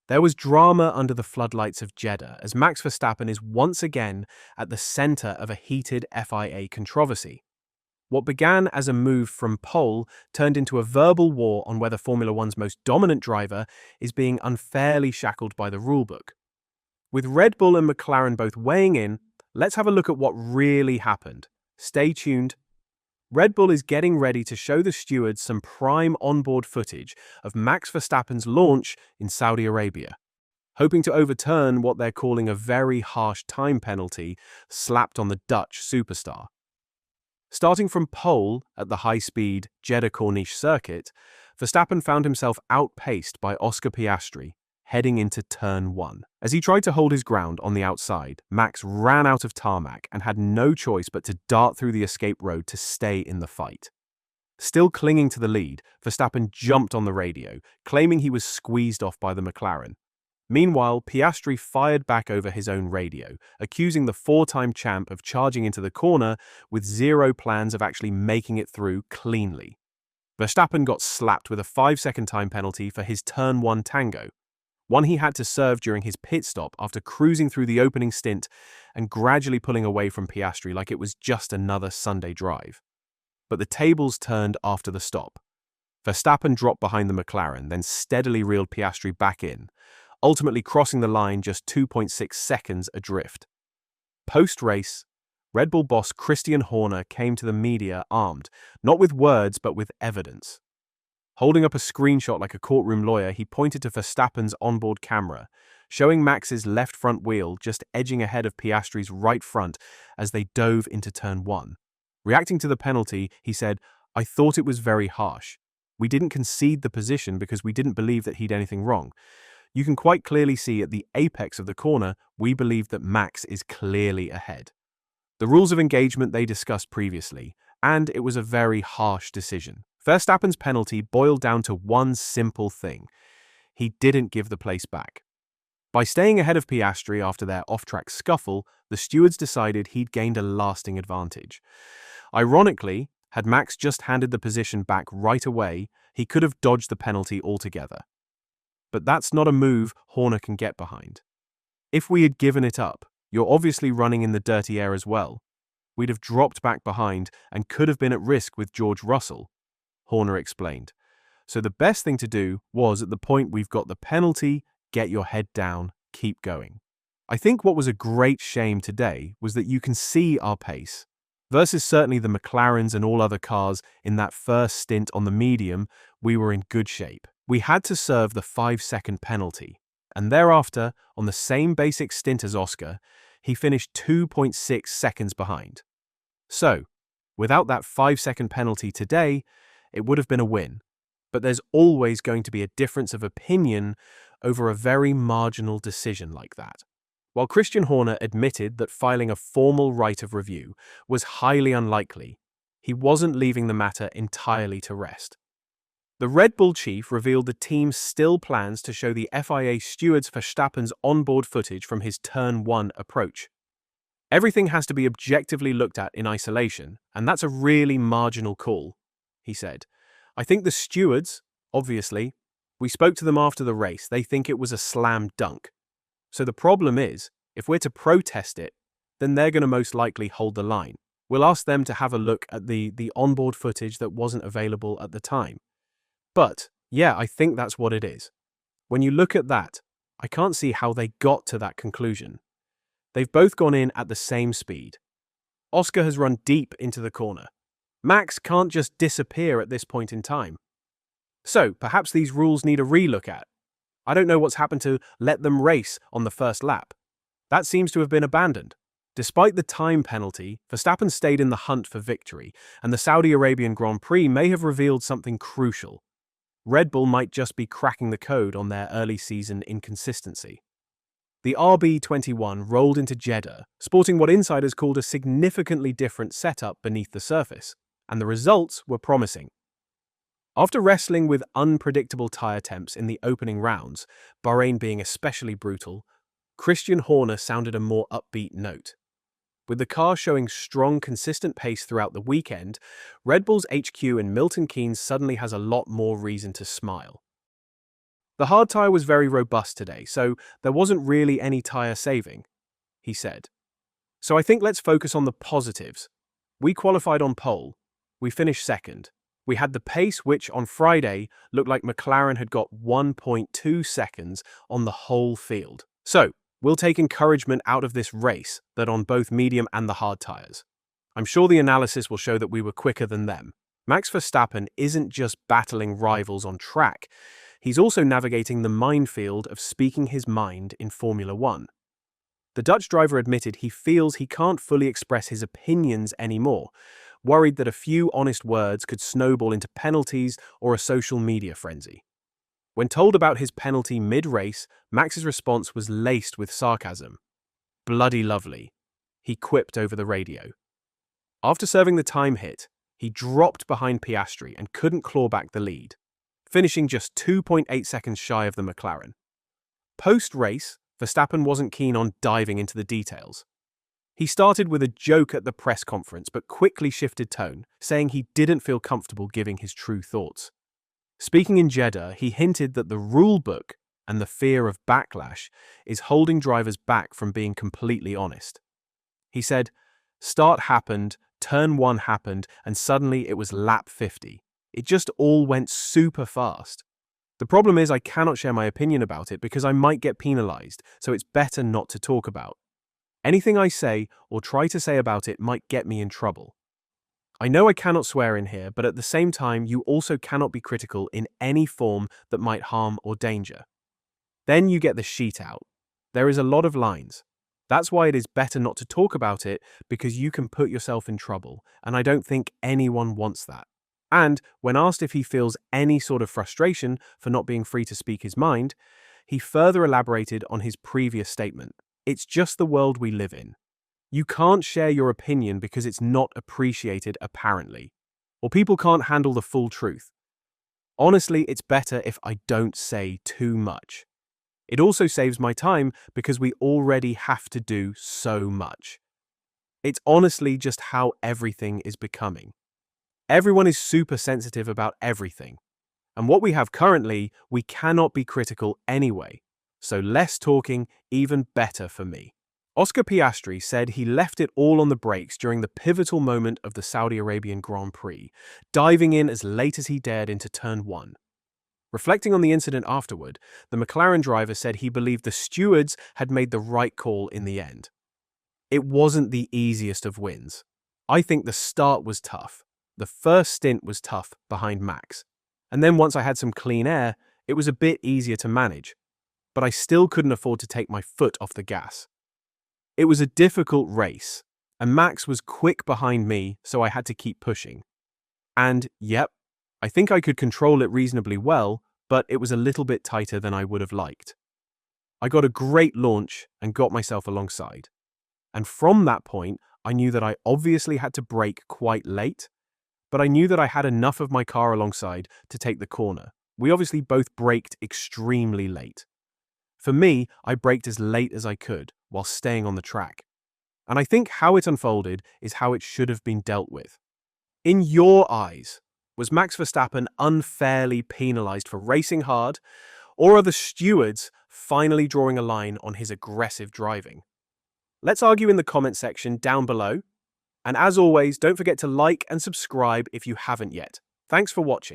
There was drama under the floodlights of Jeddah as Max Verstappen is once again at the center of a heated FIA controversy. What began as a move from pole turned into a verbal war on whether Formula One's most dominant driver is being unfairly shackled by the rulebook. With Red Bull and McLaren both weighing in, let's have a look at what really happened. Stay tuned. Red Bull is getting ready to show the stewards some prime onboard footage of Max Verstappen's launch in Saudi Arabia, hoping to overturn what they're calling a very harsh time penalty slapped on the Dutch superstar. Starting from pole at the high-speed Jeddah Corniche circuit, Verstappen found himself outpaced by Oscar Piastri, heading into turn 1. As he tried to hold his ground on the outside, Max ran out of tarmac and had no choice but to dart through the escape road to stay in the fight. Still clinging to the lead, Verstappen jumped on the radio, claiming he was squeezed off by the McLaren. Meanwhile, Piastri fired back over his own radio, accusing the four-time champ of charging into the corner with zero plans of actually making it through cleanly. Verstappen got slapped with a 5-second time penalty for his turn 1 tango, one he had to serve during his pit stop after cruising through the opening stint and gradually pulling away from Piastri like it was just another Sunday drive. But the tables turned after the stop. Verstappen dropped behind the McLaren, then steadily reeled Piastri back in, ultimately crossing the line just 2.6 seconds adrift. Post-race, Red Bull boss Christian Horner came to the media armed, not with words but with evidence. Holding up a screenshot like a courtroom lawyer, he pointed to Verstappen's onboard camera, showing Max's left front wheel just edging ahead of Piastri's right front as they dove into turn 1. Reacting to the penalty, he said, "I thought it was very harsh. We didn't concede the position because we didn't believe that he'd anything wrong. You can quite clearly see at the apex of the corner, we believe that Max is clearly ahead." The rules of engagement they discussed previously, and it was a very harsh decision. Verstappen's penalty boiled down to one simple thing. He didn't give the place back. By staying ahead of Piastri after their off-track scuffle, the stewards decided he'd gained a lasting advantage. Ironically, had Max just handed the position back right away, he could have dodged the penalty altogether. But that's not a move Horner can get behind. "If we had given it up, you're obviously running in the dirty air as well. We'd have dropped back behind and could have been at risk with George Russell," Horner explained. "So the best thing to do was, at the point we've got the penalty, get your head down, keep going." I think what was a great shame today was that you can see our pace. Versus certainly the McLarens and all other cars in that first stint on the medium, we were in good shape. We had to serve the 5-second penalty, and thereafter, on the same basic stint as Oscar, he finished 2.6 seconds behind. So, without that 5-second penalty today, it would have been a win. But there's always going to be a difference of opinion over a very marginal decision like that. While Christian Horner admitted that filing a formal right of review was highly unlikely, he wasn't leaving the matter entirely to rest. The Red Bull chief revealed the team still plans to show the FIA stewards Verstappen's onboard footage from his turn 1 approach. "Everything has to be objectively looked at in isolation, and that's a really marginal call," he said. "I think the stewards, obviously, we spoke to them after the race, they think it was a slam dunk. So the problem is, if we're to protest it, then they're going to most likely hold the line. We'll ask them to have a look at the onboard footage that wasn't available at the time. But, yeah, I think that's what it is. When you look at that, I can't see how they got to that conclusion. They've both gone in at the same speed. Oscar has run deep into the corner. Max can't just disappear at this point in time. So, perhaps these rules need a relook at. I don't know what's happened to let them race on the first lap. That seems to have been abandoned. Despite the time penalty, Verstappen stayed in the hunt for victory, and the Saudi Arabian Grand Prix may have revealed something crucial. Red Bull might just be cracking the code on their early season inconsistency. The RB21 rolled into Jeddah, sporting what insiders called a significantly different setup beneath the surface, and the results were promising. After wrestling with unpredictable tyre temps in the opening rounds, Bahrain being especially brutal, Christian Horner sounded a more upbeat note. With the car showing strong, consistent pace throughout the weekend, Red Bull's HQ in Milton Keynes suddenly has a lot more reason to smile. The hard tyre was very robust today, so there wasn't really any tyre saving, he said. So I think let's focus on the positives. We qualified on pole. We finished second. We had the pace which, on Friday, looked like McLaren had got 1.2 seconds on the whole field. So, we'll take encouragement out of this race that on both medium and the hard tyres. I'm sure the analysis will show that we were quicker than them. Max Verstappen isn't just battling rivals on track, he's also navigating the minefield of speaking his mind in Formula One. The Dutch driver admitted he feels he can't fully express his opinions anymore, worried that a few honest words could snowball into penalties or a social media frenzy. When told about his penalty mid-race, Max's response was laced with sarcasm. "Bloody lovely," he quipped over the radio. After serving the time hit, he dropped behind Piastri and couldn't claw back the lead, finishing just 2.8 seconds shy of the McLaren. Post-race, Verstappen wasn't keen on diving into the details. He started with a joke at the press conference but quickly shifted tone, saying he didn't feel comfortable giving his true thoughts. Speaking in Jeddah, he hinted that the rule book and the fear of backlash is holding drivers back from being completely honest. He said, "Start happened, turn 1 happened, and suddenly it was lap 50. It just all went super fast. The problem is I cannot share my opinion about it because I might get penalized, so it's better not to talk about. Anything I say or try to say about it might get me in trouble. I know I cannot swear in here, but at the same time, you also cannot be critical in any form that might harm or danger." Then you get the sheet out. There is a lot of lines. That's why it is better not to talk about it because you can put yourself in trouble, and I don't think anyone wants that. And when asked if he feels any sort of frustration for not being free to speak his mind, he further elaborated on his previous statement. It's just the world we live in. You can't share your opinion because it's not appreciated apparently, or people can't handle the full truth. Honestly, it's better if I don't say too much. It also saves my time because we already have to do so much. It's honestly just how everything is becoming. Everyone is super sensitive about everything. And what we have currently, we cannot be critical anyway. So less talking, even better for me. Oscar Piastri said he left it all on the brakes during the pivotal moment of the Saudi Arabian Grand Prix, diving in as late as he dared into turn 1. Reflecting on the incident afterward, the McLaren driver said he believed the stewards had made the right call in the end. It wasn't the easiest of wins. I think the start was tough. The first stint was tough behind Max. And then once I had some clean air, it was a bit easier to manage. But I still couldn't afford to take my foot off the gas. It was a difficult race, and Max was quick behind me, so I had to keep pushing. And, yep, I think I could control it reasonably well, but it was a little bit tighter than I would have liked. I got a great launch and got myself alongside. And from that point, I knew that I obviously had to brake quite late, but I knew that I had enough of my car alongside to take the corner. We obviously both braked extremely late. For me, I braked as late as I could while staying on the track. And I think how it unfolded is how it should have been dealt with. In your eyes, was Max Verstappen unfairly penalized for racing hard, or are the stewards finally drawing a line on his aggressive driving? Let's argue in the comment section down below. And as always, don't forget to like and subscribe if you haven't yet. Thanks for watching.